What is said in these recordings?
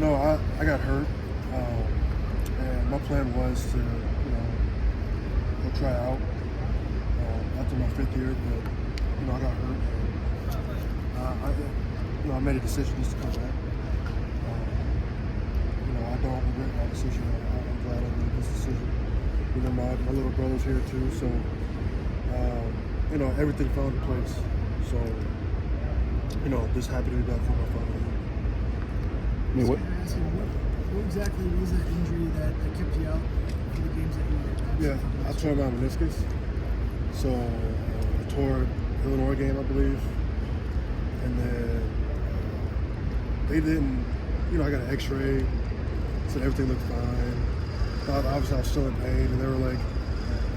I got hurt, and my plan was to, go try out after my 5th year, but, I got hurt, and I made a decision just to come back. I don't regret my decision. I'm glad I made this decision. My little brother's here too, so, everything fell into place. So, just happy to be back for my final year. What exactly was that injury that kept you out for the games that you were at? Yeah, I tore my meniscus. So I tore the Illinois game, I believe. And then they didn't, I got an x-ray, said everything looked fine. Obviously I was still in pain, and they were like,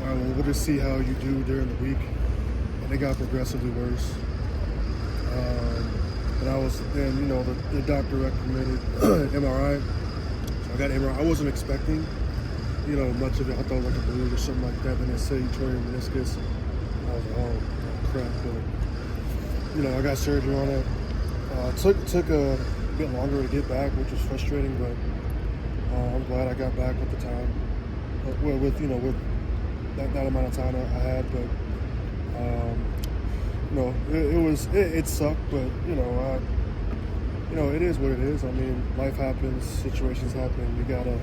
all right, well, we'll just see how you do during the week. And it got progressively worse. And the doctor recommended MRI. So I got an MRI. I wasn't expecting, much of it. I thought like a balloon or something like that. Then they said you tore your meniscus. I was like, oh crap. But, I got surgery on it. Took a bit longer to get back, which was frustrating, but I'm glad I got back with the time. With that amount of time I had, but it sucked, but it is what it is. I mean, life happens, situations happen. You gotta,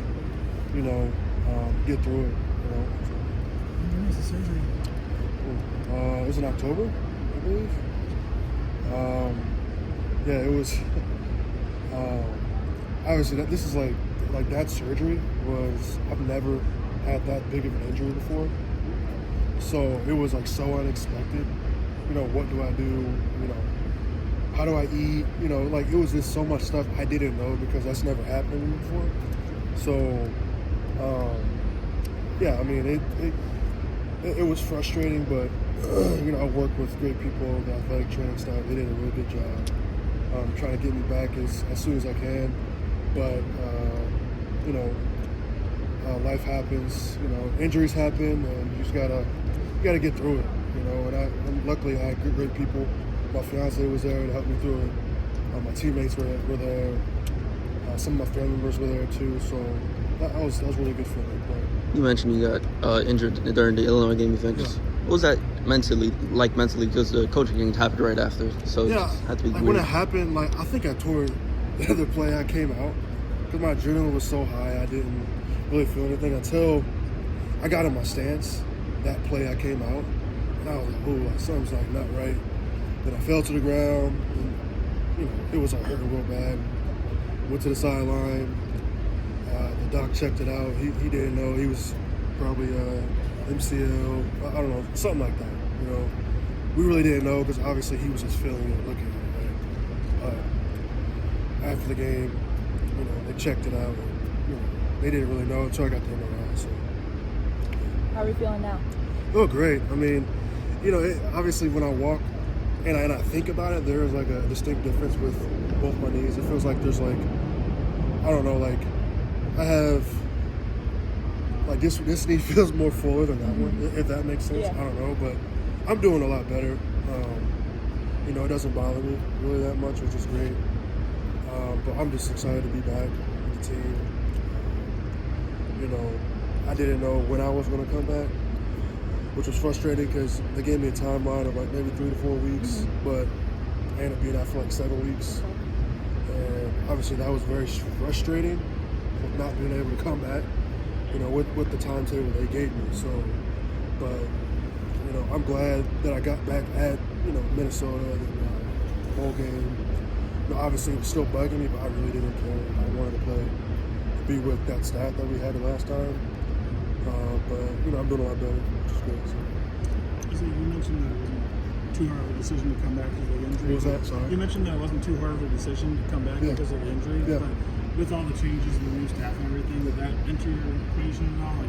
get through it. When was the surgery? It was in October, I believe. It was. Obviously, this is like that surgery was. I've never had that big of an injury before, so it was like so unexpected. What do I do? How do I eat? It was just so much stuff I didn't know because that's never happened to me before. So, I mean, it was frustrating, but I worked with great people, the athletic training staff. They did a really good job trying to get me back as soon as I can. But life happens. Injuries happen, and you just gotta get through it. And luckily I had great people. My fiance was there to help me through it. My teammates were there. Some of my family members were there too. So that was really good for me. But you mentioned you got injured during the Illinois game. You think? Yeah. What was that mentally because the coaching game happened right after? So yeah, it had to be like when it happened, I think I tore the other play. I came out because my adrenaline was so high. I didn't really feel anything until I got in my stance. That play I came out. And I was like, oh, something's not right. Then I fell to the ground, and it was hurting real bad. Went to the sideline. The doc checked it out. He didn't know. He was probably MCL. I don't know, something like that. We really didn't know because obviously he was just feeling it, looking at it. Right? After the game, they checked it out. And, they didn't really know until I got the MRI. So. How are you feeling now? Oh, great. I mean, obviously when I walk and I think about it, there is a distinct difference with both my knees. It feels like there's I don't know, I have this knee feels more fuller than that one, if that makes sense. Yeah. I don't know, but I'm doing a lot better. It doesn't bother me really that much, which is great. But I'm just excited to be back with the team. I didn't know when I was going to come back, which was frustrating because they gave me a timeline of maybe 3 to 4 weeks, but I ended up being out for 7 weeks. And obviously that was very frustrating with not being able to come back, with the timetable they gave me. So, but, I'm glad that I got back at, Minnesota and bowl game. Obviously it was still bugging me, but I really didn't care. I wanted to be with that staff that we had the last time. But, I'm doing a lot better, which is good. So. You mentioned that it wasn't too hard of a decision to come back because of the injury. What was that? Sorry? You mentioned that it wasn't too hard of a decision to come back because of the injury. Yeah. But with all the changes and the new staff and everything, did that enter your equation at all?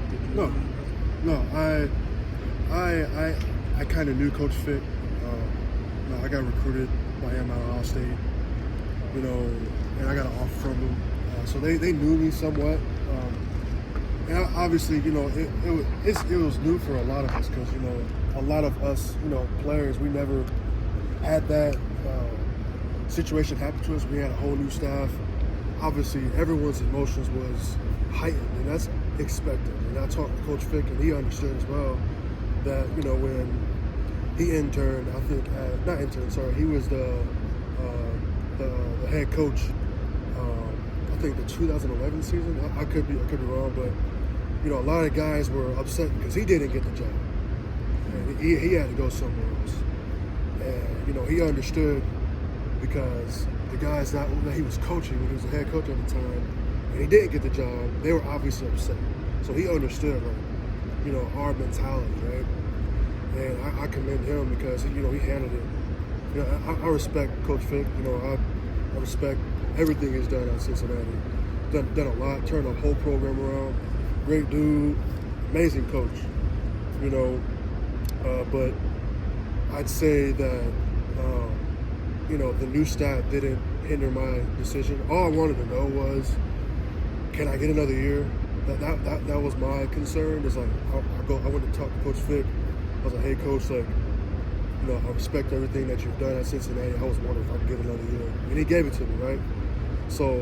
I kind of knew Coach Fick. I got recruited by him out of Ohio State, and I got an offer from him. So they knew me somewhat. And obviously, it was new for a lot of us because, a lot of us, players, we never had that situation happen to us. We had a whole new staff. obviously everyone's emotions was heightened, and that's expected. And I talked to Coach Fick, and he understood as well that, you know, when he interned, I think, not interned, sorry, he was the head coach. I think the 2011 season. I could be wrong, but you know, a lot of guys were upset because he didn't get the job, and he had to go somewhere else. And you know, he understood because the guys that he was coaching when he was the head coach at the time, and he didn't get the job, they were obviously upset. So he understood, like, you know, our mentality, right? And I commend him because, you know, he handled it. You know, I respect Coach Fick. You know, I respect everything he's done at Cincinnati. Done a lot, turned the whole program around. Great dude, amazing coach. You know, but I'd say that, you know, the new staff didn't hinder my decision. All I wanted to know was, can I get another year? That was my concern. It's like I went to talk to Coach Fick. I was like, hey, Coach, like, you know, I respect everything that you've done at Cincinnati. I was wondering if I could get another year. And he gave it to me, right? So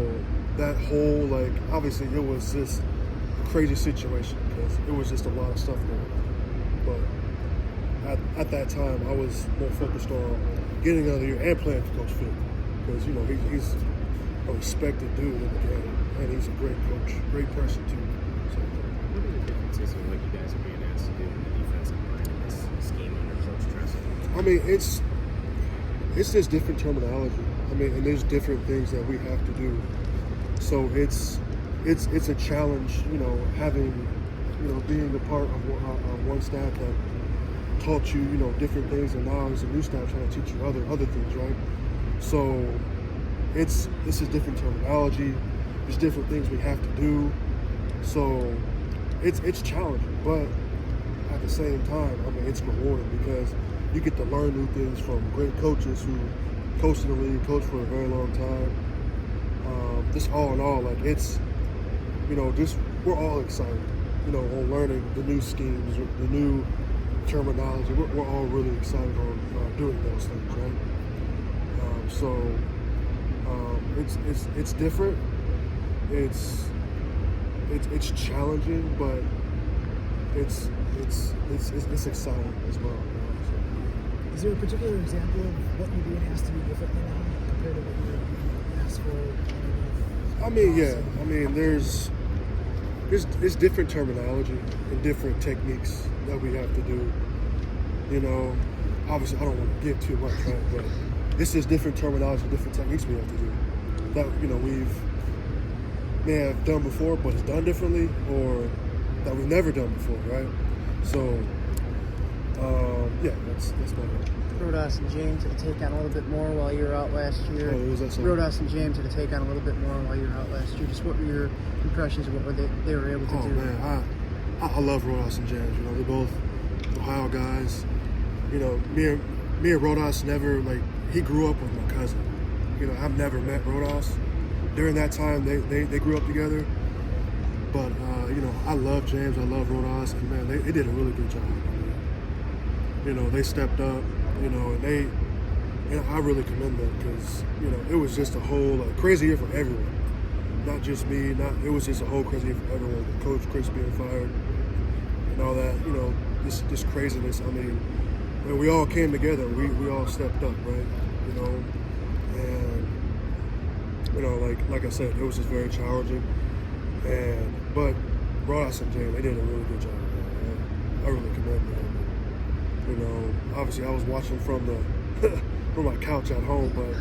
that whole, like, obviously it was just a crazy situation because it was just a lot of stuff going on. But at that time, I was more focused on getting another year and playing for Coach Fick because, you know, he's a respected dude in the game, and he's a great coach, great person too. So, what are the differences in what you guys are being asked to do in the defensive line in this scheme under Coach Tressel? I mean, it's just different terminology. I mean, and there's different things that we have to do. So it's a challenge, you know, having, you know, being a part of one staff that taught you, you know, different things, and now as a new staff trying to teach you other things, right? So this is different terminology. There's different things we have to do. So it's challenging, but at the same time, I mean, it's rewarding because you get to learn new things from great coaches who coached in the league, coached for a very long time. Just all in all, like, it's, you know, just we're all excited, you know, on learning the new schemes, the new terminology. We're all really excited on doing those things, right? It's different. It's challenging, but it's exciting as well. Is there a particular example of what you're being asked to do differently now compared to what you were asked for? I mean, yeah. I mean, there's different terminology and different techniques that we have to do. You know, obviously, I don't want to give too much, right? But this is different terminology, different techniques we have to do that, you know, may have done before, but it's done differently, or that we've never done before, right? So, yeah, that's about it. Rodas and James had to take on a little bit more while you were out last year. Oh, what was that, sorry? Rodas and James had to take on a little bit more while you were out last year. Just what were your impressions of what they were able to do? Man, I love Rodas and James. You know, they're both Ohio guys. You know, me and Rodas never, like, he grew up with my cousin. You know, I've never met Rodas. During that time, they grew up together. But, you know, I love James, I love Rodas, and man, they did a really good job. I mean, you know, they stepped up, you know, and I really commend them because, you know, it was just a whole crazy year for everyone. Not just me, it was just a whole crazy year for everyone. Coach Chris being fired and all that, you know, this craziness. I mean, when we all came together, we all stepped up, right? You know, and, you know, like I said, it was just very challenging. But Rodas and James, they did a really good job, man. I really commend them. You know, obviously I was watching from my couch at home, but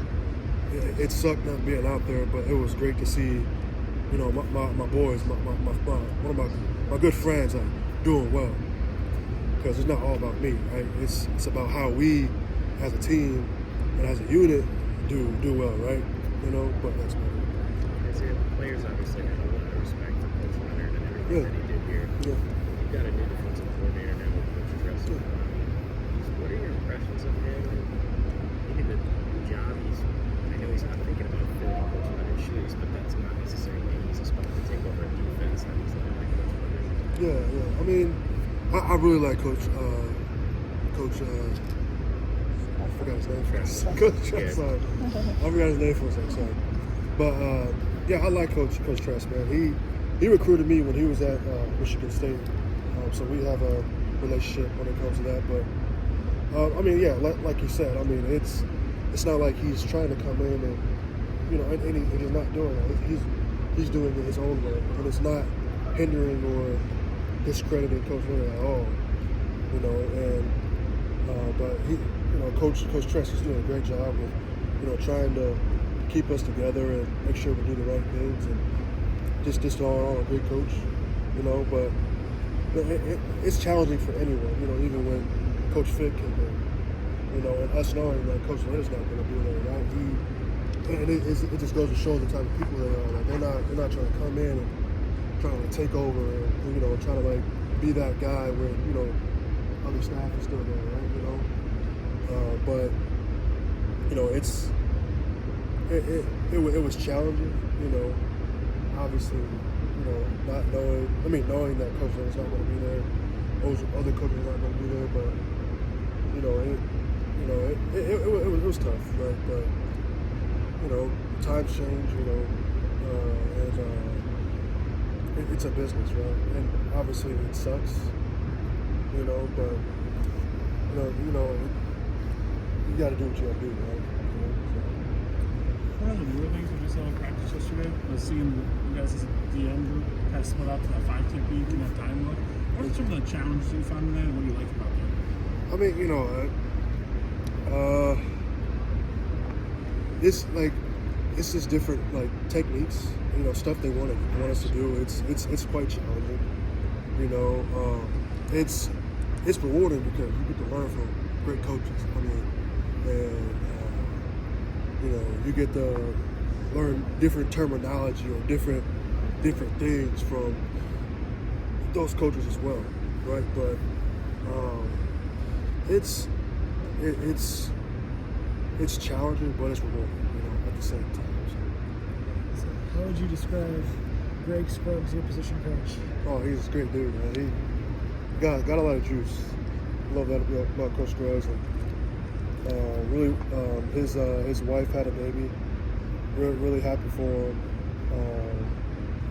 it sucked not being out there. But it was great to see, you know, my boys, one of my good friends, doing well. Because it's not all about me, right? It's about how we, as a team and as a unit, do well, right? You know, but that's about it. The players obviously have a lot of respect for Coach Leonard and everything that he did here. Yeah. You've got a new defensive coordinator now with Coach Tressel. What are your impressions of him and maybe the job I know he's not thinking about filling Coach Leonard's shoes, but that's not necessarily an easy spot to take over a defense that he's led by Coach Leonard. Yeah. I mean, I really like Coach. I forgot his name for a second. Coach, sorry. I forgot his name for a second. Sorry, but Yeah, I like Coach Tress, man. He recruited me when he was at Michigan State, so we have a relationship when it comes to that. But I mean, yeah, like you said, I mean, it's not like he's trying to come in and and he's not doing it. He's doing it his own way, and it's not hindering or discrediting Coach Leonard at all. But Coach Tress is doing a great job with trying to keep us together and make sure we do the right things, and just all a great coach, but it's challenging for anyone, even when Coach Fick came in, and us knowing that Coach Leonard's not going to be there, right? It just goes to show the type of people they are. Like they're not trying to come in and trying to take over and trying to be that guy where other staff is still there, right? But it was challenging, obviously, not knowing that Coach Leonard's not going to be there, those other coaches are not going to be there, but it was tough, right? But times change, and it's a business, right? And obviously it sucks, but you got to do what you got to do, right? One of the newer things we saw in practice yesterday was seeing you guys as a DM group kind of split up to that 5 technique and that time look. What are some of the challenges you found in that, and what do you like about that? I mean, it's just different techniques, stuff they want us to do. It's quite challenging, it's rewarding because you get to learn from great coaches. I mean, and you get to learn different terminology or different things from those coaches as well, right? But it's challenging, but it's rewarding, at the same time. So how would you describe Greg Scruggs, your position coach? Oh, he's a great dude, man. He got a lot of juice. Love that about Coach Scruggs. Really, his wife had a baby. Really happy for him.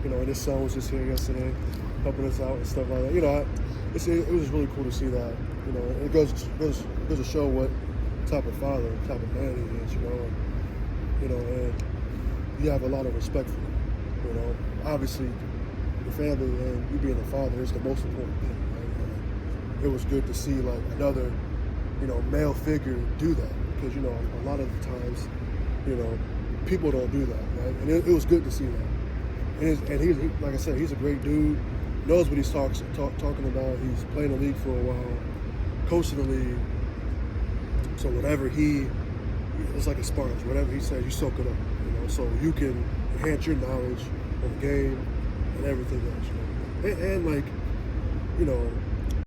And his son was just here yesterday, helping us out and stuff like that. It was really cool to see that. It goes to show what type of father, type of man he is. And you have a lot of respect for him. Obviously, the family and you being a father is the most important thing. Right? It was good to see another, male figure do that because a lot of the times, people don't do that, right? And it was good to see that. And he's like I said, he's a great dude. Knows what he's talking about. He's playing the league for a while, coaching the league. So whatever it's like a sponge. Whatever he says, you soak it up. So you can enhance your knowledge of the game and everything else. And